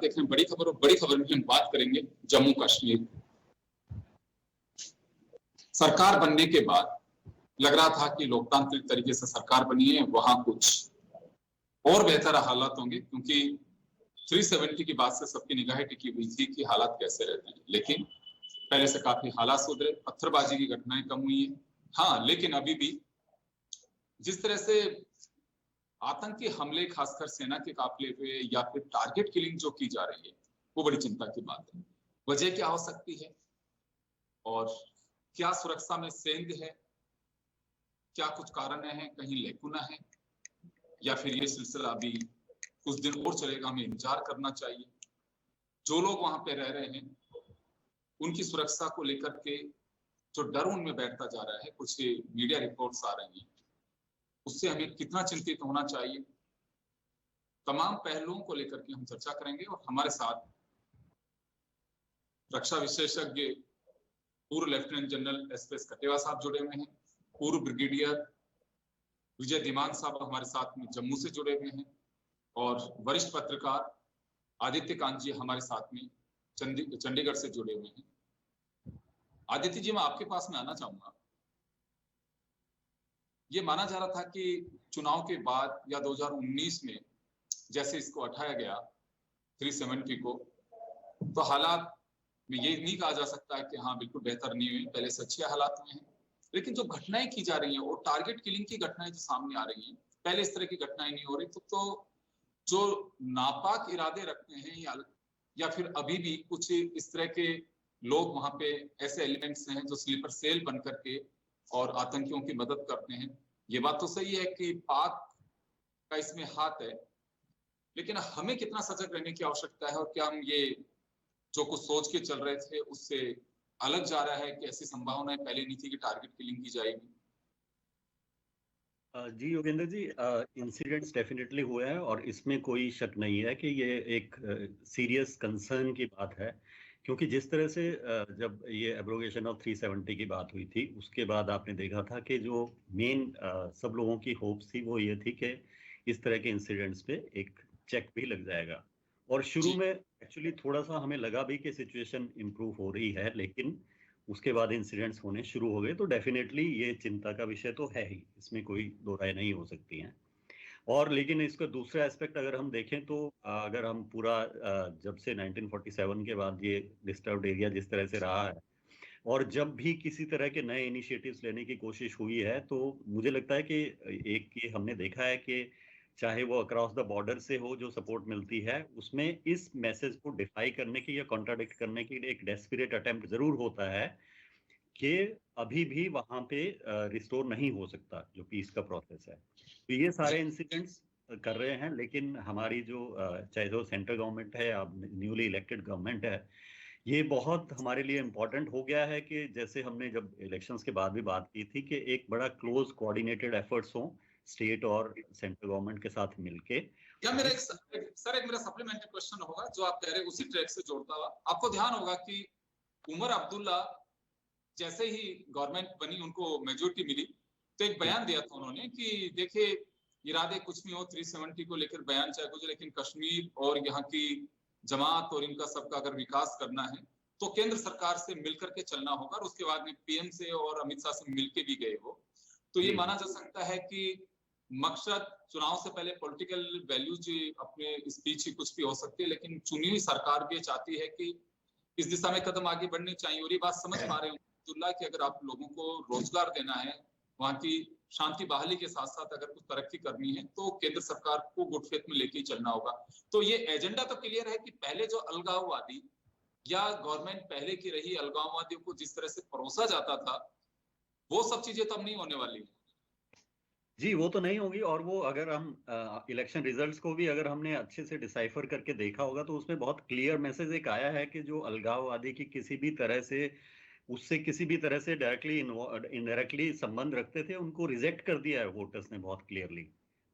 देख रहे हैं बड़ी खबर, और बड़ी खबर में हम बात करेंगे जम्मू कश्मीर। सरकार बनने के बाद लग रहा था कि लोकतांत्रिक तरीके से सरकार बनी है, वहां कुछ और बेहतर हालात होंगे, क्योंकि 370 की बात से सबकी निगाहें टिकी हुई थी कि हालात कैसे रहते हैं। लेकिन पहले से काफी हालात सुधरे, पत्थरबाजी की घटनाएं कम हुई है। हाँ, लेकिन अभी भी जिस तरह से आतंकी हमले, खासकर सेना के काफिले पे या फिर टारगेट किलिंग जो की जा रही है, वो बड़ी चिंता की बात है। वजह क्या हो सकती है, और क्या सुरक्षा में सेंध है, क्या कुछ कारण है, कहीं लेकुना है, या फिर ये सिलसिला अभी कुछ दिन और चलेगा, हमें इंतजार करना चाहिए। जो लोग वहां पे रह रहे हैं उनकी सुरक्षा को लेकर के जो डर उनमें बैठता जा रहा है, कुछ मीडिया रिपोर्ट्स आ रही हैं, उससे हमें कितना चिंतित होना चाहिए, तमाम पहलुओं को लेकर के हम चर्चा करेंगे। और हमारे साथ रक्षा विशेषज्ञ पूर्व लेफ्टिनेंट जनरल एसपीएस कटेवा साहब जुड़े हुए हैं, पूर्व ब्रिगेडियर विजय दिमान साहब हमारे साथ में जम्मू से जुड़े हुए हैं, और वरिष्ठ पत्रकार आदित्य कांत जी हमारे साथ में चंडीगढ़ से जुड़े हुए हैं। आदित्य जी, मैं आपके पास में आना चाहूंगा। ये माना जा रहा था कि चुनाव के बाद या 2019 में जैसे इसको हटाया गया 370 को, तो हालात में ये नहीं कहा जा सकता है कि हाँ बिल्कुल बेहतर नहीं हुई, पहले से अच्छे हालात में है। लेकिन जो घटनाएं की जा रही हैं और टारगेट किलिंग की घटनाएं जो सामने आ रही हैं, पहले इस तरह की घटनाएं नहीं हो रही, तो जो नापाक इरादे रखते हैं या फिर अभी भी कुछ इस तरह के लोग वहां पे ऐसे एलिमेंट्स हैं जो स्लीपर सेल बन करके और आतंकियों की मदद करते हैं। ये बात तो सही है कि पाक का इसमें हाथ है, लेकिन हमें कितना सजग रहने की आवश्यकता है, और क्या हम ये जो कुछ सोच के चल रहे थे उससे अलग जा रहा है कि ऐसी संभावनाएं पहले नहीं थी कि टारगेट किलिंग की जाएगी? जी योगेंद्र जी, इंसिडेंट्स डेफिनेटली हुए हैं और इसमें कोई शक नहीं है कि ये एक सीरियस कंसर्न की बात है, क्योंकि जिस तरह से जब ये एब्रोगेशन ऑफ 370 की बात हुई थी, उसके बाद आपने देखा था कि जो मेन सब लोगों की होप्स थी वो ये थी कि इस तरह के इंसिडेंट्स पे एक चेक भी लग जाएगा। और शुरू में एक्चुअली थोड़ा सा हमें लगा भी कि सिचुएशन इम्प्रूव हो रही है, लेकिन उसके बाद इंसिडेंट्स होने शुरू हो गए, तो डेफिनेटली ये चिंता का विषय तो है ही, इसमें कोई दो राय नहीं हो सकती हैं। और लेकिन इसका दूसरा एस्पेक्ट अगर हम देखें तो अगर हम पूरा जब से 1947 के बाद ये डिस्टर्ब्ड एरिया जिस तरह से रहा है, और जब भी किसी तरह के नए इनिशिएटिव्स लेने की कोशिश हुई है, तो मुझे लगता है कि एक ये हमने देखा है कि चाहे वो अक्रॉस द बॉर्डर से हो जो सपोर्ट मिलती है, उसमें इस मैसेज को डिफाई करने की या कॉन्ट्राडिक्ट करने की एक डेस्परेट अटेम्प्ट जरूर होता है कि अभी भी वहां पे रिस्टोर नहीं हो सकता जो पीस का प्रोसेस है। तो ये सारे इंसिडेंट्स कर रहे हैं, लेकिन हमारी जो चाहे जो सेंट्रल गवर्नमेंट है या न्यूली इलेक्टेड गवर्नमेंट है, ये बहुत हमारे लिए इम्पोर्टेंट हो गया है कि जैसे हमने जब इलेक्शंस के बाद भी बात की थी कि एक बड़ा क्लोज कोऑर्डिनेटेड एफर्ट्स हो स्टेट और सेंट्रल गवर्नमेंट के साथ मिलके। क्या मेरा एक सप्लीमेंट्री क्वेश्चन होगा जो आप कह रहे हैं उसी ट्रैक से जोड़ता हुआ। आपको ध्यान होगा कि उमर अब्दुल्ला जैसे ही गवर्नमेंट बनी, उनको मेजोरिटी मिली, तो एक बयान दिया था उन्होंने कि देखिए इरादे कुछ भी हो, 370 को लेकर बयान चाहे कुछ, लेकिन कश्मीर और यहाँ की जमात और इनका सबका अगर विकास करना है तो केंद्र सरकार से मिलकर के चलना होगा। और उसके बाद में पीएम से और अमित शाह से मिलके भी गए वो। तो ये माना जा सकता है कि मकसद चुनाव से पहले पॉलिटिकल वैल्यूज अपने स्पीच ही कुछ भी हो सकती है, लेकिन चुनी हुई सरकार भी चाहती है कि इस दिशा में कदम आगे बढ़ने चाहिए। और ये बात समझ पा रहे हो कि अगर आप लोगों को रोजगार देना है, वहां की शांति बहाली के साथ साथ अगर कुछ तरक्की करनी है, तो केंद्र सरकार को गुड फेथ में लेके ही चलना होगा। तो ये एजेंडा तो क्लियर है कि पहले जो अलगाववादी या गवर्नमेंट पहले की रही अलगाववादियों को जिस तरह से परोसा जाता था, वो सब चीजें तो अब नहीं होने वाली। जी वो तो नहीं होगी, और वो अगर हम इलेक्शन रिजल्ट्स को भी अगर हमने अच्छे से डिसाइफर करके देखा होगा, तो उसमें बहुत क्लियर मैसेज एक आया है कि जो अलगाववादी की किसी भी तरह से उससे किसी भी तरह से डायरेक्टली इनडायरेक्टली संबंध रखते थे, उनको रिजेक्ट कर दिया है वोटर्स ने बहुत क्लियरली।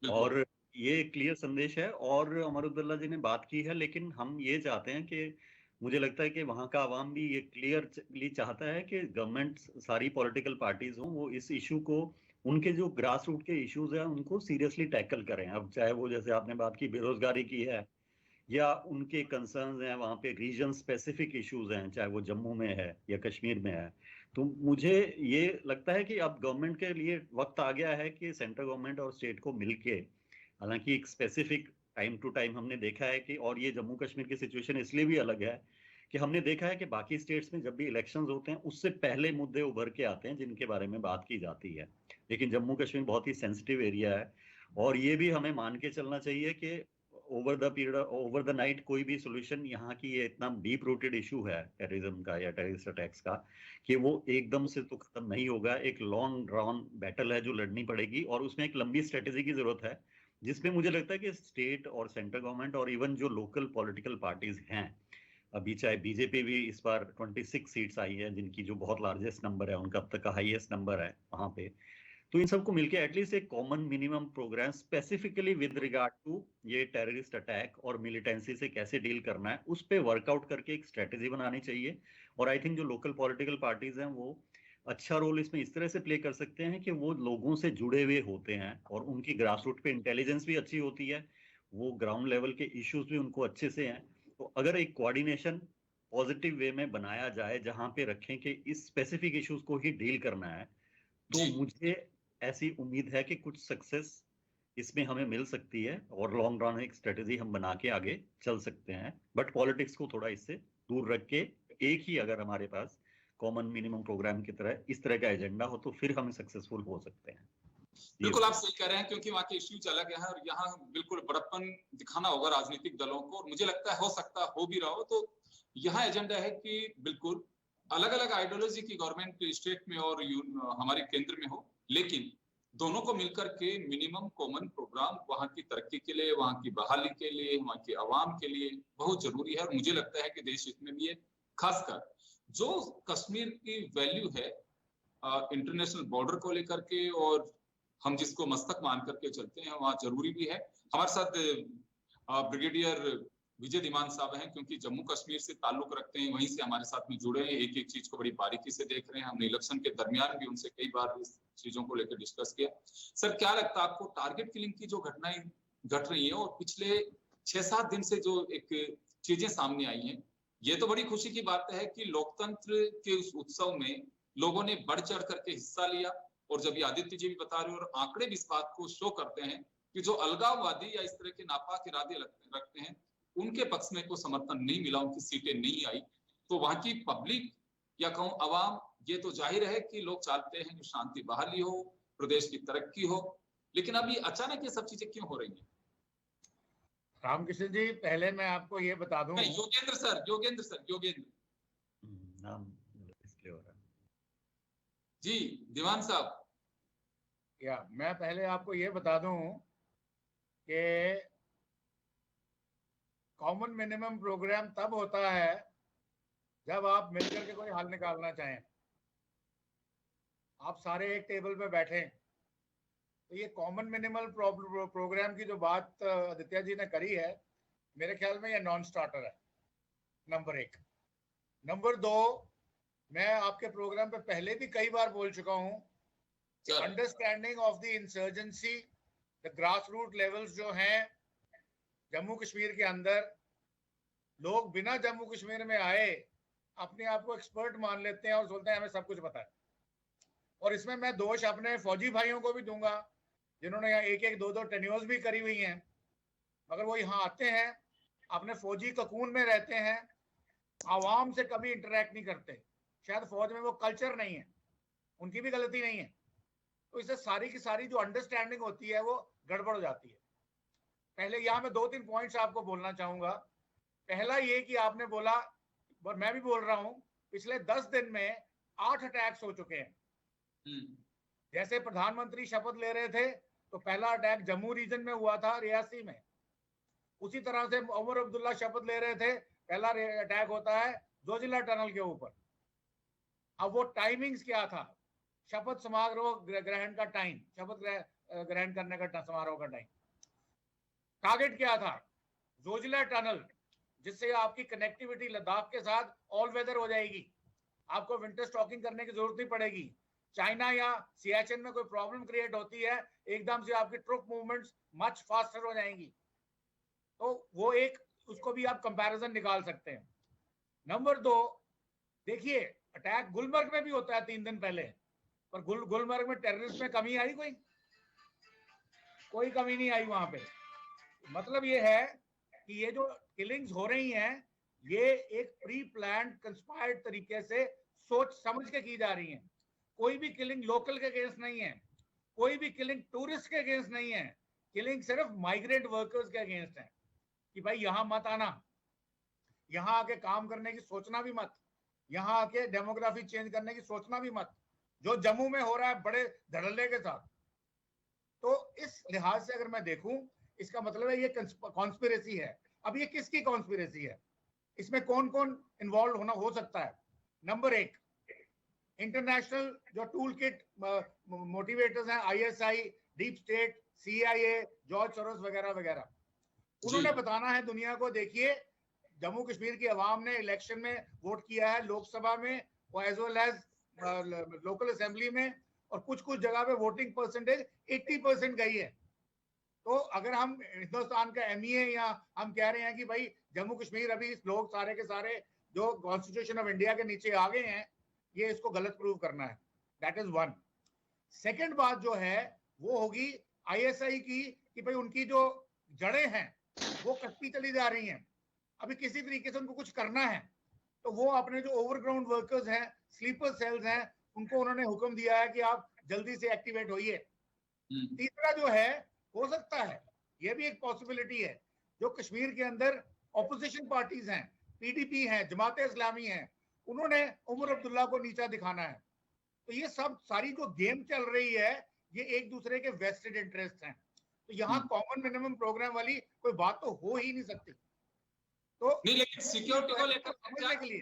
और ये क्लियर संदेश है, और अमर अब्दुल्ला जी ने बात की है, लेकिन हम ये चाहते हैं कि मुझे लगता है कि वहाँ का आवाम भी ये क्लियरली चाहता है कि गवर्नमेंट, सारी पॉलिटिकल पार्टीज हों, वो इस इशू को, उनके जो ग्रास रूट के इश्यूज हैं उनको सीरियसली टैकल करें। अब चाहे वो जैसे आपने बात की बेरोजगारी की है, या उनके कंसर्न्स हैं वहाँ पे रीजन स्पेसिफिक इश्यूज हैं, चाहे वो जम्मू में है या कश्मीर में है। तो मुझे ये लगता है कि अब गवर्नमेंट के लिए वक्त आ गया है कि सेंट्रल गवर्नमेंट और स्टेट को मिलके, हालांकि एक स्पेसिफिक टाइम टू टाइम हमने देखा है कि, और ये जम्मू कश्मीर की सिचुएशन इसलिए भी अलग है कि हमने देखा है कि बाकी स्टेट्स में जब भी इलेक्शंस होते हैं उससे पहले मुद्दे उभर के आते हैं जिनके बारे में बात की जाती है, लेकिन जम्मू कश्मीर बहुत ही सेंसिटिव एरिया है। और ये भी हमें मान के चलना चाहिए कि over the period, over the night कोई भी सोल्यूशन, यहाँ की ये इतना डीप रूटेड इशू है टेररिज्म का या टेररिस्ट अटैक्स का, कि वो एकदम से तो खत्म नहीं होगा। एक लॉन्ग ड्रॉन बैटल है जो लड़नी पड़ेगी, और उसमें एक लंबी स्ट्रेटेजी की जरूरत है, जिसमें मुझे लगता है कि स्टेट और सेंट्रल गवर्नमेंट और इवन जो लोकल पॉलिटिकल पार्टीज हैं, अभी चाहे बीजेपी भी इस बार 26 सीट्स आई है जिनकी, जो बहुत लार्जेस्ट नंबर है, उनका अब तक का हाईएस्ट नंबर है वहां पे, तो इन सबको मिलके एटलीस्ट एक common minimum programme specifically with regard to ये टेररिस्ट अटैक और मिलिटेंसी से कैसे डील करना है, उस पे वर्कआउट करके एक स्ट्रेटेजी बनानी चाहिए। और आई थिंक जो लोकल पॉलिटिकल पार्टीज हैं वो अच्छा रोल इसमें इस तरह से प्ले कर सकते हैं कि वो लोगों से जुड़े हुए होते हैं और उनकी ग्रास रूट पे इंटेलिजेंस भी अच्छी होती है, वो ग्राउंड लेवल के इश्यूज भी उनको अच्छे से हैं। तो अगर एक कोऑर्डिनेशन पॉजिटिव वे में बनाया जाए जहां पे रखें कि इस स्पेसिफिक इश्यूज को ही डील करना है, तो जी मुझे ऐसी उम्मीद है कि कुछ सक्सेस इसमें हमें मिल सकती है और लॉन्ग रन एक स्ट्रेटेजी हम बना के आगे चल सकते हैं। बट पॉलिटिक्स को थोड़ा इससे दूर रख के एक ही अगर हमारे पास कॉमन मिनिमम प्रोग्राम की तरह इस तरह का एजेंडा हो तो फिर हम सक्सेसफुल हो सकते हैं। बिल्कुल आप सही कह रहे हैं, क्योंकि वहाँ के इश्यूज अलग है और यहाँ बिल्कुल बड़प्पन दिखाना होगा राजनीतिक दलों को, और मुझे लगता है हो सकता हो भी रहा हो। तो यहाँ एजेंडा है कि बिल्कुल अलग अलग आइडियोलॉजी की गवर्नमेंट स्टेट में और हमारे केंद्र में हो, लेकिन दोनों को मिलकर के मिनिमम कॉमन प्रोग्राम वहाँ की तरक्की के लिए, वहाँ की बहाली के लिए, वहाँ की आवाम के लिए बहुत जरूरी है। और मुझे लगता है कि देश हित में भी है, खासकर जो कश्मीर की वैल्यू है इंटरनेशनल बॉर्डर को लेकर के, और हम जिसको मस्तक मान करके चलते हैं, वहाँ जरूरी भी है। हमारे साथ ब्रिगेडियर विजय धीमान साहब हैं, क्योंकि जम्मू कश्मीर से ताल्लुक रखते हैं, वहीं से हमारे साथ में जुड़े हैं, एक एक चीज को बड़ी बारीकी से देख रहे हैं। हमने इलेक्शन के दरमियान भी उनसे कई बार इस चीजों को लेकर डिस्कस किया। सर क्या लगता है आपको, टारगेट किलिंग की जो घटनाएं घट रही है और पिछले 6-7 दिन से जो एक चीजें सामने आई हैं, ये तो बड़ी खुशी की बात है कि लोकतंत्र के उस उत्सव में लोगों ने बढ़ चढ़ करके हिस्सा लिया। और जब ये आदित्य जी भी बता रहे हैं और आंकड़े भी इस बात को शो करते हैं कि जो अलगाववादी या इस तरह के नापाक इरादे रखते हैं, उनके पक्ष में कोई समर्थन नहीं मिला, उनकी सीटें नहीं आई। तो वहां की पब्लिक या कहूं अवाम, ये तो जाहिर है कि लोग चाहते हैं कि शांति बहाली हो, प्रदेश की तरक्की हो, लेकिन अब ये अचानक ये सब चीजें क्यों हो रही हैं? रामकृष्ण जी, पहले मैं आपको ये बता दूं। योगेंद्र सर, योगेंद्र नाम इसलिए हो रहा है जी, दीवान साहब। या मैं पहले आपको ये बता दूं कि कॉमन मिनिमम प्रोग्राम तब होता है जब आप मिलकर के कोई हल निकालना चाहें, आप सारे एक टेबल पे बैठे। तो ये कॉमन मिनिमल प्रोग्राम की जो बात आदित्य जी ने करी है, मेरे ख्याल में ये नॉन स्टार्टर है, नंबर 1। नंबर 2, मैं आपके प्रोग्राम पे पहले भी कई बार बोल चुका हूं कि understanding of the insurgency, the grass root levels जो हैं जम्मू कश्मीर के अंदर, लोग बिना जम्मू कश्मीर में आए अपने आप को एक्सपर्ट मान लेते हैं और सोचते हैं हमें सब कुछ पता है। और इसमें मैं दोष अपने फौजी भाइयों को भी दूंगा, जिन्होंने यहाँ 1-1, 2-2 टेन्योर्स भी करी हुई हैं, मगर वो यहाँ आते हैं, अपने फौजी ककून में रहते हैं, आवाम से कभी इंटरेक्ट नहीं करते। शायद फौज में वो कल्चर नहीं है, उनकी भी गलती नहीं है। तो इससे सारी की सारी जो अंडरस्टैंडिंग होती है वो गड़बड़ हो जाती है। पहले यहाँ मैं 2-3 पॉइंट्स आपको बोलना चाहूंगा। पहला ये कि आपने बोला, और मैं भी बोल रहा हूं, पिछले 10 दिन में 8 अटैक्स हो चुके हैं। जैसे प्रधानमंत्री शपथ ले रहे थे तो पहला अटैक जम्मू रीजन में हुआ था, रियासी में। उसी तरह से उमर अब्दुल्ला शपथ ले रहे थे, पहला अटैक होता है जोजिला टनल के ऊपर। अब वो टाइमिंग्स क्या था, शपथ समारोह ग्रहण का टाइम, शपथ ग्रहण करने का समारोह का टाइम, टारगेट क्या था, जोजिला टनल, जिससे आपकी कनेक्टिविटी लद्दाख के साथ ऑल वेदर हो जाएगी, आपको विंटर स्टॉकिंग करने की जरूरत नहीं पड़ेगी। चाइना या सियाचिन में कोई प्रॉब्लम क्रिएट होती है, एकदम से आपकी ट्रुप मूवमेंट्स मच फास्टर हो जाएंगी। तो वो एक उसको भी आप कंपैरिजन निकाल सकते हैं। नंबर 2, देखिए अटैक गुलमर्ग में भी होता है 3 दिन पहले, पर गुलमर्ग में टेररिस्ट में कमी आई? कोई कमी नहीं आई वहां पे। मतलब ये है कि ये जो किलिंग्स हो रही हैं ये एक प्री प्लान्ड कंस्पायर्ड तरीके से सोच समझ के की जा रही हैं। कोई भी किलिंग लोकल के अगेंस्ट नहीं है, कोई भी किलिंग टूरिस्ट के अगेंस्ट नहीं है, किलिंग सिर्फ माइग्रेंट वर्कर्स के अगेंस्ट है कि भाई यहां मत आना, यहां आके काम करने की सोचना भी मत, यहां आके डेमोग्राफी चेंज करने की सोचना भी मत, जो जम्मू में हो रहा है बड़े धड़ल्ले के साथ। तो इस लिहाज से अगर मैं देखूं, इसका मतलब है ये कॉन्स्पिरेसी है। अब ये किसकी कॉन्स्पिरेसी है, इसमें कौन कौन इन्वॉल्व होना हो सकता है? नंबर 1, इंटरनेशनल जो टूल किट मोटिवेटर्स हैं, ISI, deep state, CIA, George Soros वगैरह वगैरह, उन्होंने बताना है दुनिया को, देखिए जम्मू कश्मीर की आवाम ने इलेक्शन में वोट किया है, लोकसभा में as well as local assembly में, और कुछ कुछ जगह पे वोटिंग परसेंटेज 80% गई है। तो अगर हम हिंदुस्तान का MEA या हम कह रहे हैं कि भाई जम्मू कश्मीर अभी लोग सारे के सारे जो कॉन्स्टिट्यूशन ऑफ इंडिया के नीचे आ गए हैं, ये इसको गलत प्रूव करना है। That is 1। सेकंड बात जो है वो होगी ISI की कि भाई उनकी जो जड़ें हैं वो कटती चली जा रही हैं, अभी किसी तरीके से उनको कुछ करना है, तो वो अपने जो ओवरग्राउंड वर्कर्स हैं, स्लीपर सेल्स हैं, उनको उन्होंने हुक्म दिया है कि आप जल्दी से एक्टिवेट होइए। तीसरा जो है, हो सकता है ये भी एक पॉसिबिलिटी है, जो कश्मीर के अंदर ऑपोजिशन पार्टीज हैं, PDP हैं, जमात इस्लामी हैं, उन्होंने उमर अब्दुल्ला को नीचा दिखाना है। तो ये सब सारी जो गेम चल रही है ये एक दूसरे के वेस्टेड इंटरेस्ट हैं। तो यहाँ कॉमन मिनिमम प्रोग्राम वाली कोई बात तो हो ही नहीं सकती। तो नहीं, लेकिन सिक्योरिटी को लेकर समझने के लिए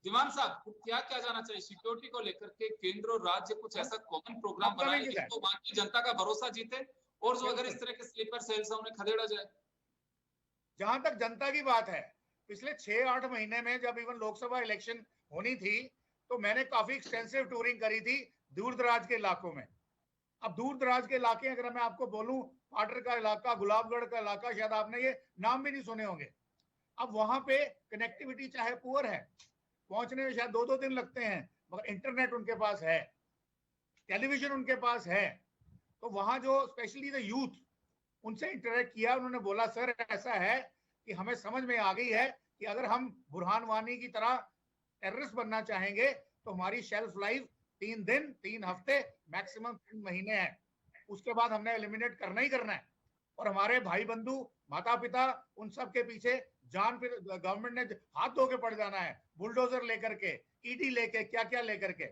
दीवान साहब क्या क्या जाना चाहिए सिक्योरिटी को लेकर के? केंद्र और राज्य कुछ ऐसा कॉमन प्रोग्राम बनाए जिसको वहां की जनता का भरोसा जीते, और जो अगर इस तरह के स्लीपर सेल्स हैं उन्हें खदेड़ा जाए। जहां तक जनता की बात है, पिछले 6-8 महीने में जब इवन लोकसभा इलेक्शन होनी थी तो मैंने काफी एक्सटेंसिव टूरिंग करी थी दूर दराज के इलाकों में। अब दूर दराज के इलाके अगर मैं आपको बोलूं, पाटर का इलाका, गुलाबगढ़ का इलाका, शायद आपने ये नाम भी नहीं सुने होंगे। अब वहां पे कनेक्टिविटी चाहे पुअर है, पहुंचने में शायद 2-2 दिन लगते हैं, मगर इंटरनेट उनके पास है, टेलीविजन उनके पास है। तो वहां जो स्पेशली द यूथ, उनसे इंटरेक्ट किया, उन्होंने बोला सर ऐसा है कि हमें समझ में आ गई है कि अगर हम बुरहान वानी की तरह टेररिस्ट बनना चाहेंगे तो हमारी शेल्फ लाइफ 3 दिन, 3 हफ्ते, मैक्सिमम 3 महीने है, उसके बाद हमने एलिमिनेट करना ही करना है। और हमारे भाई बंधु, माता पिता, उन सब के पीछे जान पे गवर्नमेंट ने हाथ धो के पड़ जाना है, बुलडोजर लेकर के, ED लेके, क्या क्या लेकर के।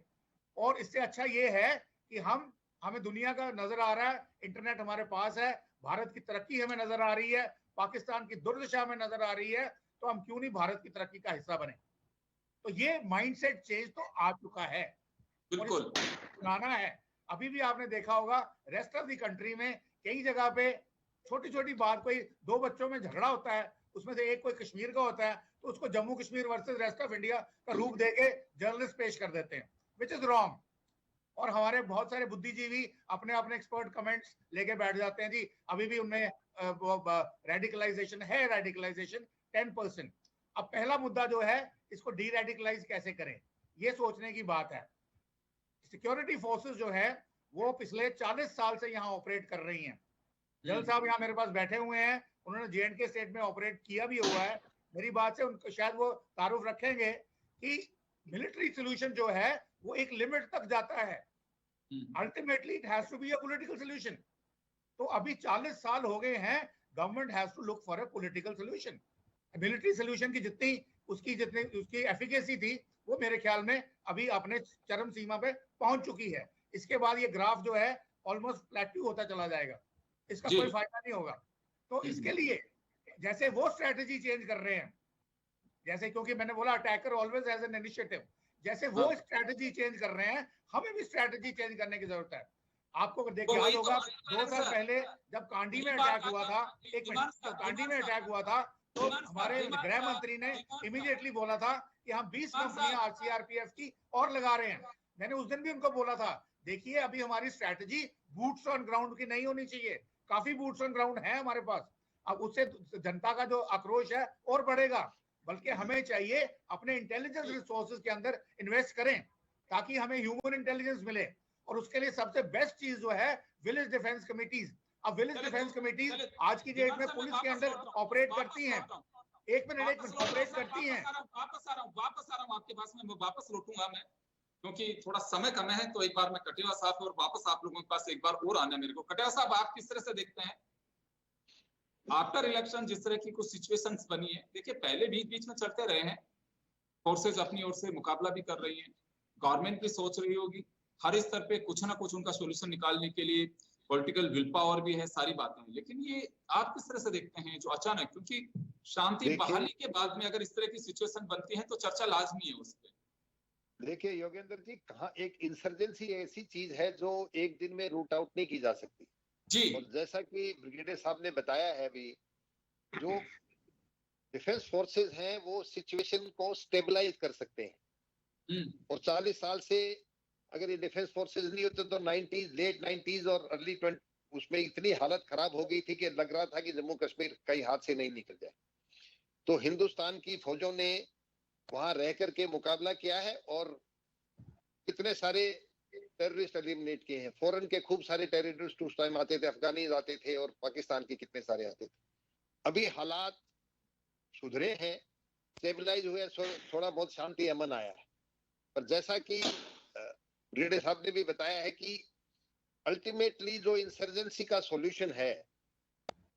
और इससे अच्छा ये है कि हमें दुनिया का नजर आ रहा है, इंटरनेट हमारे पास है, भारत की तरक्की हमें नजर आ रही है, पाकिस्तान की दुर्दशा में नजर आ रही है, तो हम क्यों नहीं भारत की तरक्की का हिस्सा बने। तो ये माइंडसेट चेंज तो आ चुका है, बिल्कुल पुराना है। अभी भी आपने देखा होगा रेस्ट ऑफ द कंट्री में कई जगह पे छोटी छोटी बात, कोई 2 बच्चों में झगड़ा होता है, उसमें से एक कोई कश्मीर का होता है, तो उसको Jammu Kashmir versus rest of India का रूप देके जर्नलिस्ट पेश कर देते हैं, विच इज रॉन्ग। और हमारे बहुत सारे बुद्धिजीवी अपने अपने एक्सपर्ट कमेंट्स लेके बैठ जाते हैं, जी अभी भी उनमें रेडिकलाइजेशन है, रेडिकलाइजेशन 10%। अब पहला मुद्दा जो है, इसको डी रेडिकलाइज कैसे करें, ये सोचने की बात है। सिक्योरिटी फोर्सेस जो है वो पिछले 40 साल से यहाँ ऑपरेट कर रही हैं। जल साहब यहाँ मेरे पास बैठे हुए हैं, उन्होंने J&K स्टेट में ऑपरेट किया भी हुआ है। मेरी बात से उनको शायद वो तारुफ रखेंगे कि मिलिट्री सोल्यूशन जो है वो एक लिमिट तक जाता है, ultimately it has to be a political solution. तो अभी 40 साल हो गए हैं, government has to look for a political solution. Military solution की जितनी उसकी एफिकेसी थी, वो मेरे ख्याल में अभी अपने चरम सीमा पे पहुंच चुकी है। इसके बाद ये ग्राफ जो है ऑलमोस्ट प्लेट्यू होता चला जाएगा, इसका कोई फायदा नहीं होगा। तो इसके लिए जैसे वो स्ट्रेटेजी चेंज कर रहे हैं, जैसे क्योंकि मैंने बोला attacker always has an initiative, जैसे वो स्ट्रेटेजी चेंज कर रहे हैं, हमें भी स्ट्रेटेजी चेंज करने की जरूरत है। आपको देख याद होगा 2 साल पहले जब कांडी में अटैक हुआ था, एक मिनट, जब कांडी में अटैक हुआ था तो हमारे गृह मंत्री ने इमीडिएटली बोला था कि हम 20 कंपनियां RCRPF की और लगा रहे हैं। मैंने उस दिन भी उनको बोला था, देखिए अभी हमारी स्ट्रेटेजी बूट्स ऑन ग्राउंड की नहीं होनी चाहिए, काफी बूट्स ऑन ग्राउंड है हमारे पास, अब उससे जनता का जो आक्रोश है और बढ़ेगा। बल्कि हमें चाहिए अपने इंटेलिजेंस रिसोर्सेज के अंदर इन्वेस्ट करें ताकि हमें ह्यूमन इंटेलिजेंस मिले, और उसके लिए सबसे बेस्ट चीज जो है विलेज डिफेंस कमिटीज। अब विलेज डिफेंस कमिटीज आज की डेट में पुलिस के अंडर ऑपरेट करती हैं। एक मिनट ऑपरेट करती हैं। वापस आ रहा हूँ आपके पास में, मैं वापस लौटूंगा मैं, क्योंकि थोड़ा समय कम है, तो एक बार मैं कटियार साहब और वापस आप लोगों के पास एक बार और आना है मेरे को। कटियार साहब, आप किस तरह से देखते हैं आफ्टर इलेक्शन जिस तरह की कुछ सिचुएशंस बनी है? देखिए, पहले बीच बीच में चलते रहे हैं, फोर्सेज अपनी ओर से मुकाबला भी कर रही हैं, गवर्नमेंट भी सोच रही होगी हर स्तर पे कुछ ना कुछ उनका सोल्यूशन निकालने के लिए, पॉलिटिकल विल पावर भी है, सारी बातें हैं। लेकिन ये आप किस तरह से देखते हैं जो अचानक, क्योंकि शांति बहाली के बाद में अगर इस तरह की सिचुएशन बनती है तो चर्चा लाजमी है उस पर। देखिए योगेंद्र जी, कहाँ एक इंसर्जेंसी ऐसी चीज है जो एक दिन में रूट आउट नहीं की जा सकती जी। और जैसा कि ब्रिगेडियर साहब ने बताया है भी, जो डिफेंस फोर्सेस हैं वो सिचुएशन को स्टेबलाइज कर सकते हैं। और 40 साल से अगर ये डिफेंस फोर्सेस नहीं होते तो 90s, लेट 90s और अर्ली 20 उसमें इतनी हालत खराब हो गई थी कि लग रहा था कि जम्मू कश्मीर कहीं हाथ से नहीं निकल जाए। तो हिंदुस्तान की फौजों ने वहां रह करके मुकाबला किया है और कितने सारे टेररिस्ट एलिमिनेट किए हैं। फॉरेन के खूब सारे टेररिस्ट उस टाइम आते थे, अफगानीज आते थे और पाकिस्तान के कितने सारे आते थे। अभी हालात सुधरे हैं, स्टेबलाइज हुए, थोड़ा बहुत शांति अमन आया है। पर जैसा कि ब्रिगेडियर साहब ने भी बताया है कि अल्टीमेटली जो इंसर्जेंसी का सॉल्यूशन है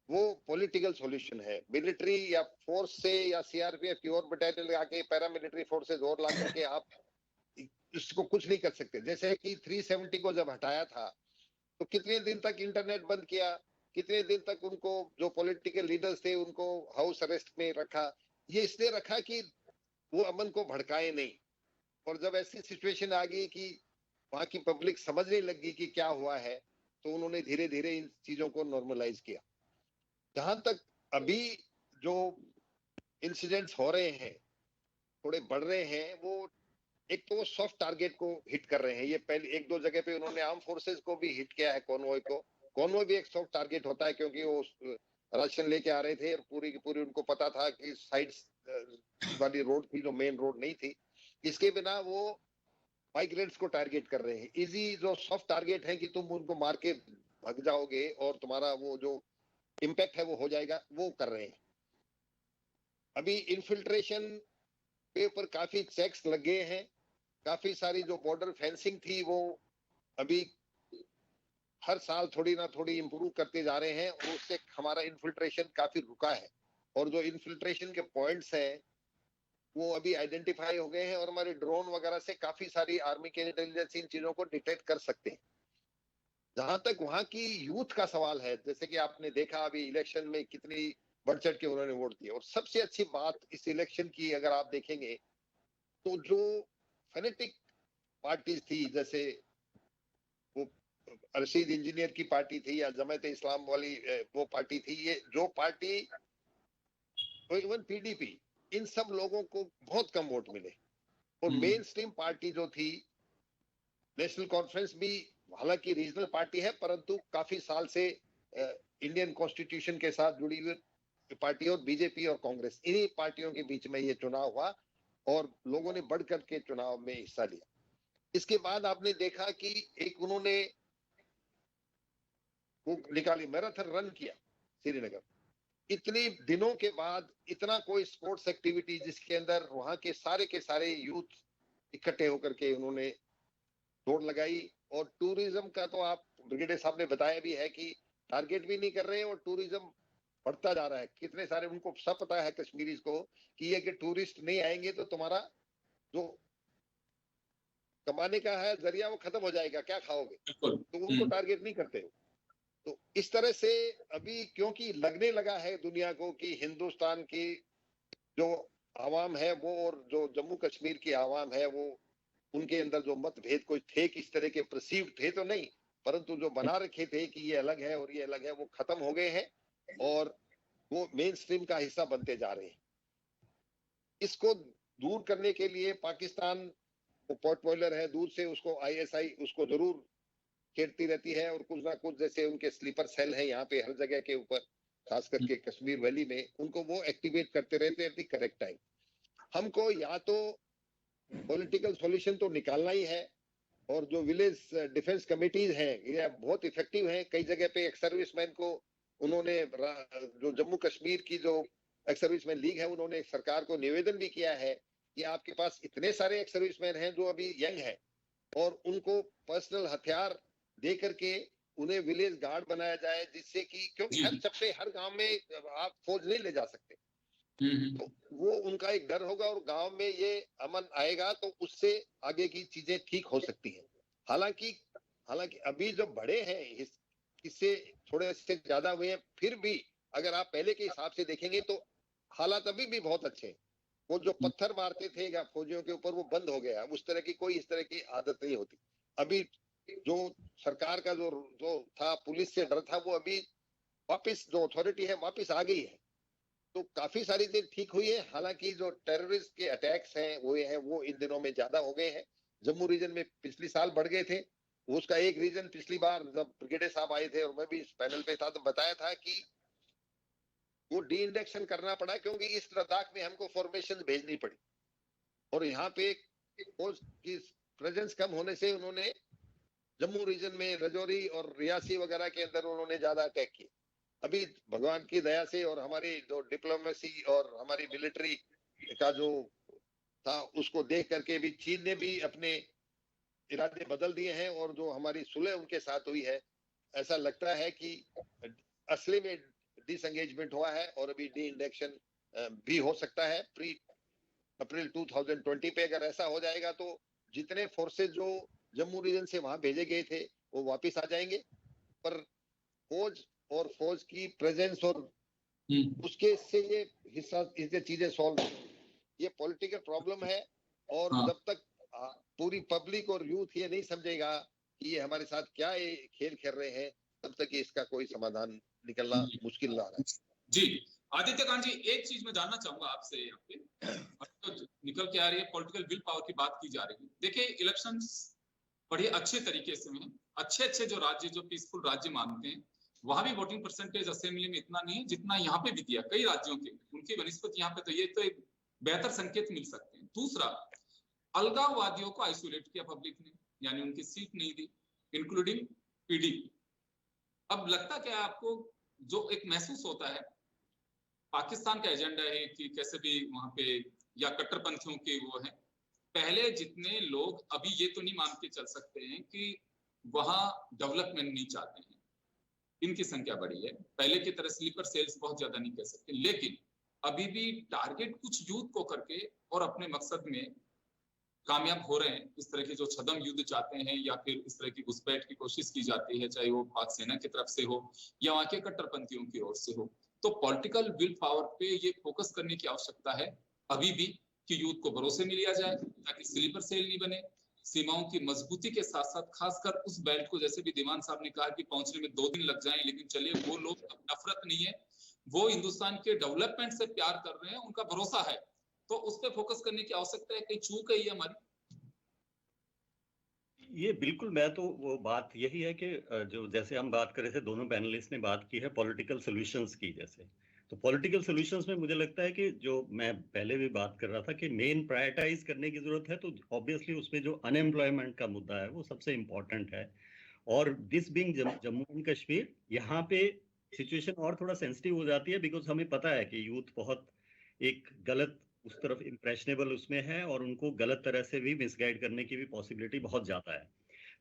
वो पॉलिटिकल सॉल्यूशन है। मिलिट्री या फोर्स से या सीआरपीएफ की और बटालियन लगा के, पैरामिलिट्री फोर्सेज और ला करके आप इसको कुछ नहीं कर सकते। जैसे कि 370 को जब हटाया था तो कितने दिन तक इंटरनेट बंद किया, कितने दिन तक उनको जो पॉलिटिकल लीडर्स थे उनको हाउस अरेस्ट में रखा। ये इसलिए रखा कि वो अमन को भड़काए नहीं। और जब ऐसी सिचुएशन आ गई कि वहां की पब्लिक समझने लगी कि क्या हुआ है, तो उन्होंने धीरे धीरे इन चीजों को नॉर्मलाइज किया। जहां तक अभी जो इंसिडेंट्स हो रहे हैं, थोड़े बढ़ रहे हैं, वो एक तो वो सॉफ्ट टारगेट को हिट कर रहे हैं। ये पहले एक दो जगह पे उन्होंने आर्म फोर्सेस को भी हिट किया है, कॉन्वॉय को। कॉन्वॉय भी एक सॉफ्ट टारगेट होता है क्योंकि वो राशन लेके आ रहे थे और पूरी की पूरी उनको पता था कि साइड्स वाली रोड थी जो मेन रोड नहीं थी। इसके बिना वो माइग्रेंट्स को टारगेट कर रहे हैं। इजी जो सॉफ्ट टारगेट है कि तुम उनको मार के भाग जाओगे और तुम्हारा वो जो इम्पैक्ट है वो हो जाएगा, वो कर रहे हैं। अभी इन्फिल्ट्रेशन के ऊपर काफी चेक्स लगे हैं। काफी सारी जो बॉर्डर फेंसिंग थी वो अभी हर साल थोड़ी ना थोड़ी इंप्रूव करते जा रहे हैं और उससे हमारा इन्फिल्ट्रेशन काफी रुका है। और जो इन्फिल्ट्रेशन के पॉइंट्स हैं वो अभी आइडेंटिफाई हो गए हैं और हमारे ड्रोन वगैरह से काफी सारी आर्मी के इंटेलिजेंस इन चीजों को डिटेक्ट कर सकते हैं। जहां तक वहां की यूथ का सवाल है, जैसे कि आपने देखा अभी इलेक्शन में कितनी बढ़ चढ़ के उन्होंने वोट दिया। और सबसे अच्छी बात इस इलेक्शन की अगर आप देखेंगे तो जो फेनेटिक पार्टीज थी, जैसे वो रशीद इंजीनियर की पार्टी थी या जमात इस्लाम वाली वो पार्टी थी, ये जो पार्टी, इवन पीडीपी, इन सब लोगों को बहुत कम वोट मिले। और मेन स्ट्रीम पार्टी जो थी नेशनल कॉन्फ्रेंस भी, हालांकि रीजनल पार्टी है परंतु काफी साल से इंडियन कॉन्स्टिट्यूशन के साथ जुड़ी हुई पार्टी, और बीजेपी और कांग्रेस, इन्हीं पार्टियों के बीच में ये चुनाव हुआ और लोगों ने बढ़ कर के चुनाव में हिस्सा लिया। इसके बाद आपने देखा कि एक उन्होंने वो निकाली, मैराथन रन किया श्रीनगर। इतने दिनों के बाद इतना कोई स्पोर्ट्स एक्टिविटी जिसके अंदर वहां के सारे यूथ इकट्ठे होकर के उन्होंने दौड़ लगाई। और टूरिज्म का तो आप ब्रिगेडियर साहब ने बताया भी है कि टारगेट भी नहीं कर रहे हैं और टूरिज्म बढ़ता जा रहा है। कितने सारे उनको सब पता है कश्मीरीज को कि ये कि टूरिस्ट नहीं आएंगे तो तुम्हारा जो कमाने का है जरिया वो खत्म हो जाएगा, क्या खाओगे, तो उनको टारगेट नहीं करते हो। तो इस तरह से अभी क्योंकि लगने लगा है दुनिया को कि हिंदुस्तान की जो आवाम है वो और जो जम्मू कश्मीर की आवाम है वो, उनके अंदर जो मतभेद कोई थे किस तरह के प्रसीव थे तो नहीं, परंतु जो बना रखे थे कि ये अलग है और ये अलग है, वो खत्म हो गए हैं और वो मेन स्ट्रीम का हिस्सा बनते जा रहे हैं। इसको दूर करने के लिए पाकिस्तान वो पोर्ट बॉयलर है, दूर से उसको आईएसआई उसको जरूर खेलती रहती है और कुछ ना कुछ जैसे उनके स्लीपर सेल है यहाँ पे हर जगह के ऊपर, खास करके कश्मीर वैली में, उनको वो एक्टिवेट करते रहते हैं एट द करेक्ट टाइम। हमको या तो पॉलिटिकल सॉल्यूशन तो निकालना ही है, और जो विलेज डिफेंस कमेटीज हैं ये बहुत इफेक्टिव हैं। कई जगह पे एक्स सर्विसमैन को उन्होंने, जो जम्मू कश्मीर की जो एक्स सर्विसमैन लीग है, उन्होंने सरकार को निवेदन भी किया है कि आपके पास इतने सारे एक्स सर्विसमैन हैं जो अभी यंग हैं, और उनको पर्सनल हथियार दे करके उन्हें विलेज गार्ड बनाया जाए, जिससे कि, क्योंकि हर चप्पे हर गांव में आप फौज नहीं ले जा सकते, तो वो उनका एक डर होगा, और गांव में ये अमन आएगा तो उससे आगे की चीजें ठीक हो सकती हैं। हालांकि अभी जो बड़े हैं इससे थोड़े से ज्यादा हुए हैं, फिर भी अगर आप पहले के हिसाब से देखेंगे तो हालात अभी भी बहुत अच्छे हैं। वो जो पत्थर मारते थे या फौजियों के ऊपर, वो बंद हो गया। उस तरह की कोई इस तरह की आदत नहीं होती। अभी जो सरकार का जो था, पुलिस से डर था, वो अभी वापस जो अथॉरिटी है वापस आ गई है, तो काफी सारी चीज ठीक हुई है। हालांकि जो टेररिस्ट के अटैक्स हैं वो इन दिनों में ज्यादा हो गए हैं। जम्मू रीजन में पिछले साल बढ़ गए थे। उसका एक रीजन, पिछली बार जब ब्रिगेडियर साहब आए थे और मैं भी इस पैनल पे था, तो बताया था कि वो डी इंडेक्शन करना पड़ा, क्योंकि इस लद्दाख में हमको फॉर्मेशन भेजनी पड़ी, और यहाँ पे फौज की प्रेजेंस कम होने से उन्होंने जम्मू रीजन में रजौरी और रियासी वगैरह के अंदर उन्होंने ज्यादा अटैक किए। अभी भगवान की दया से और हमारी जो डिप्लोमेसी और हमारी मिलिट्री का जो था, उसको देख करके भी चीन ने भी अपने इरादे बदल दिए हैं, और जो हमारी सुलह उनके साथ हुई है, ऐसा लगता है कि असली में डिसएंगेजमेंट हुआ है, और अभी डी इंडेक्शन भी हो सकता है प्री अप्रैल 2020 पे। अगर ऐसा हो जाएगा तो जितने फोर्सेज जो जम्मू रीजन से वहां भेजे गए थे वो वापस आ जाएंगे, पर फौज की प्रेजेंस और उसके से ये चीजें सॉल्व, ये पॉलिटिकल प्रॉब्लम है। और जब तक पूरी पब्लिक और यूथ ये नहीं समझेगा कि ये हमारे साथ क्या ये खेल खेल रहे हैं, तब तक इसका कोई समाधान निकलना मुश्किल लग रहा है। जी आदित्य कांत जी, एक चीज मैं जानना चाहूंगा आपसे यहाँ पे, तो निकल के आ रही है पॉलिटिकल विल पावर की बात की जा रही है। देखिए इलेक्शंस बड़े अच्छे तरीके से हुए, अच्छे जो राज्य, जो पीसफुल राज्य मानते हैं, वहां भी वोटिंग परसेंटेज असेंबली में इतना नहीं है जितना यहाँ पे भी दिया कई राज्यों के, उनकी बनिस्बत यहाँ पे, तो ये तो एक बेहतर संकेत मिल सकते हैं। दूसरा, अलगाववादियों को आइसोलेट किया पब्लिक ने, यानी उनकी सीट नहीं दी, इंक्लूडिंग पीडीपी। अब लगता क्या है आपको, जो एक महसूस होता है पाकिस्तान का एजेंडा है कि कैसे भी वहां पे, या कट्टरपंथियों के वो है, पहले जितने लोग अभी ये तो नहीं मान के चल सकते हैं कि वहां डेवलपमेंट नहीं चाहते हैं, इनकी संख्या बढ़ी है, पहले की तरह स्लीपर सेल्स बहुत ज्यादा नहीं कह सकते, लेकिन अभी भी टारगेट कुछ यूथ को करके और अपने मकसद में कामयाब हो रहे हैं। इस तरह के जो छदम युद्ध चाहते हैं, या फिर इस तरह की घुसपैठ की कोशिश की जाती है, चाहे वो पाक सेना की तरफ से हो या वहां के कट्टरपंथियों की ओर से हो, तो पॉलिटिकल विल पावर पे ये फोकस करने की आवश्यकता है अभी भी, कि यूथ को भरोसे में लिया जाए ताकि स्लीपर सेल नहीं बने, सीमाओं की मजबूती के साथ साथ खासकर उस बेल्ट को, जैसे भी दीवान साहब ने कहा कि पहुंचने में 2 दिन लग जाएं, लेकिन चलिए वो लोग नफरत नहीं है, वो हिंदुस्तान के डेवलपमेंट से प्यार कर रहे हैं, उनका भरोसा है, तो उस पर फोकस करने की आवश्यकता है। कहीं चूक है ये हमारी? ये बिल्कुल, मैं तो वो बात यही है कि जो जैसे हम बात कर रहे थे, दोनों पैनलिस्ट ने बात की है पॉलिटिकल सॉल्यूशंस की, जैसे तो पॉलिटिकल सॉल्यूशंस में मुझे लगता है कि जो मैं पहले भी बात कर रहा था कि मेन प्रायोरिटाइज करने की जरूरत है, तो ऑब्वियसली उसमें जो अनएम्प्लॉयमेंट का मुद्दा है वो सबसे इम्पोर्टेंट है। और this being Jammu and Kashmir, यहाँ पे सिचुएशन और थोड़ा सेंसिटिव हो जाती है, बिकॉज हमें पता है कि यूथ बहुत एक गलत उस तरफ इम्प्रेशनेबल उसमें है, और उनको गलत तरह से भी मिसगाइड करने की भी पॉसिबिलिटी बहुत ज्यादा है।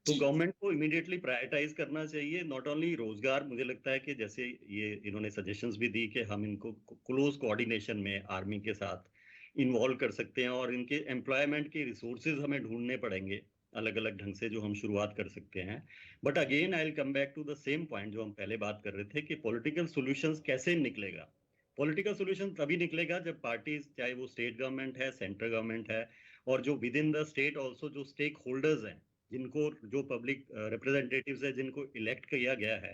तो गवर्नमेंट को इमीडिएटली प्रायोरिटाइज करना चाहिए, नॉट ओनली रोजगार, मुझे लगता है कि जैसे ये इन्होंने सजेशंस भी दी कि हम इनको क्लोज कोऑर्डिनेशन में आर्मी के साथ इन्वॉल्व कर सकते हैं, और इनके एम्प्लॉयमेंट के रिसोर्सेज हमें ढूंढने पड़ेंगे अलग अलग ढंग से, जो हम शुरुआत कर सकते हैं। But again I will come back to the same point जो हम पहले बात कर रहे थे कि पॉलिटिकल सोल्यूशंस कैसे निकलेगा। पॉलिटिकल सोल्यूशन तभी निकलेगा जब पार्टीज, चाहे वो स्टेट गवर्नमेंट है, सेंट्रल गवर्नमेंट है, और जो with in the state also जो स्टेक होल्डर्स हैं, जिनको, जो पब्लिक रिप्रेजेंटेटिव्स है, जिनको इलेक्ट किया गया है,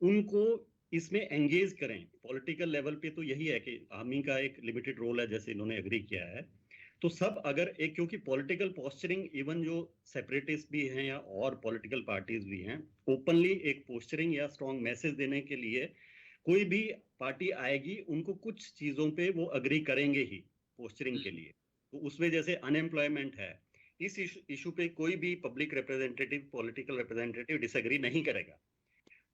उनको इसमें एंगेज करें। पॉलिटिकल लेवल पे तो यही है कि आर्मी का एक लिमिटेड रोल है, जैसे इन्होंने एग्री किया है, तो सब अगर एक, क्योंकि पॉलिटिकल पोस्चरिंग, इवन जो सेपरेटिस्ट भी हैं या और पॉलिटिकल पार्टीज भी हैं, ओपनली एक पोस्चरिंग या स्ट्रॉन्ग मैसेज देने के लिए कोई भी पार्टी आएगी उनको कुछ चीजों पे वो अग्री करेंगे ही पोस्चरिंग के लिए। तो उसमें जैसे अनएम्प्लॉयमेंट है, इस इशू पे कोई भी public representative, political representative disagree नहीं करेगा।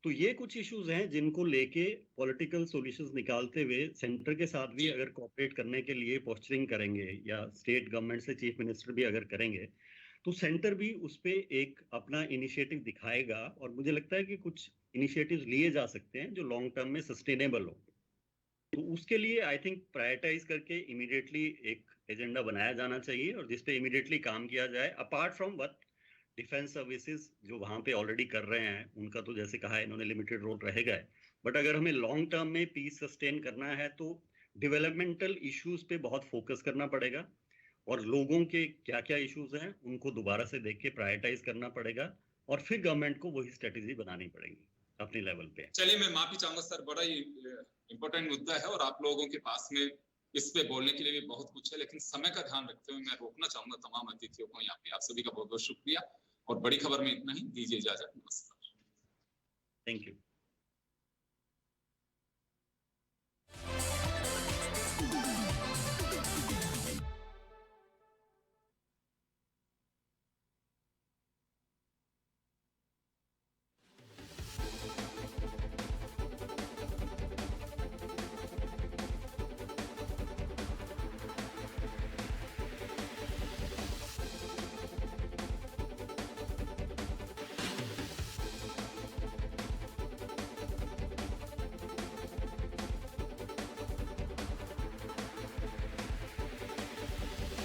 तो ये कुछ इश्यूज हैं जिनको लेके पॉलिटिकल सॉल्यूशंस निकालते हुए सेंटर के साथ भी अगर कोऑपरेट करने के लिए पोस्चरिंग करेंगे या स्टेट गवर्नमेंट से चीफ मिनिस्टर भी अगर करेंगे तो सेंटर भी उस पे एक अपना इनिशिएटिव दिखाएगा। और मुझे लगता है कि कुछ इनिशिएटिव्स लिए जा सकते हैं जो लॉन्ग टर्म में सस्टेनेबल हो। तो उसके लिए आई थिंक प्रायोरिटाइज करके इमीडिएटली एक एजेंडा बनाया जाना चाहिए और जिस पे इमीडिएटली काम किया जाए। Apart from what defence services जो वहां पे ऑलरेडी कर रहे हैं उनका तो जैसे कहा है इन्होंने लिमिटेड रोल रहेगा, बट अगर हमें लॉन्ग टर्म में पीस सस्टेन करना है तो डेवलपमेंटल इश्यूज पे बहुत फोकस करना पड़ेगा और लोगों के क्या क्या इश्यूज हैं उनको दोबारा से देख के प्रायोरिटाइज करना पड़ेगा और फिर गवर्नमेंट को वही स्ट्रेटेजी बनानी पड़ेगी अपने लेवल पे। चलिए, मैं माफी चाहूंगा सर, बड़ा ही इम्पोर्टेंट मुद्दा है और आप लोगों के पास में इस पे बोलने के लिए भी बहुत कुछ है, लेकिन समय का ध्यान रखते हुए मैं रोकना चाहूंगा तमाम अतिथियों को यहाँ पे। आप सभी का बहुत बहुत शुक्रिया और बड़ी खबर में इतना ही। दीजिए इजाजत, नमस्कार। Thank you.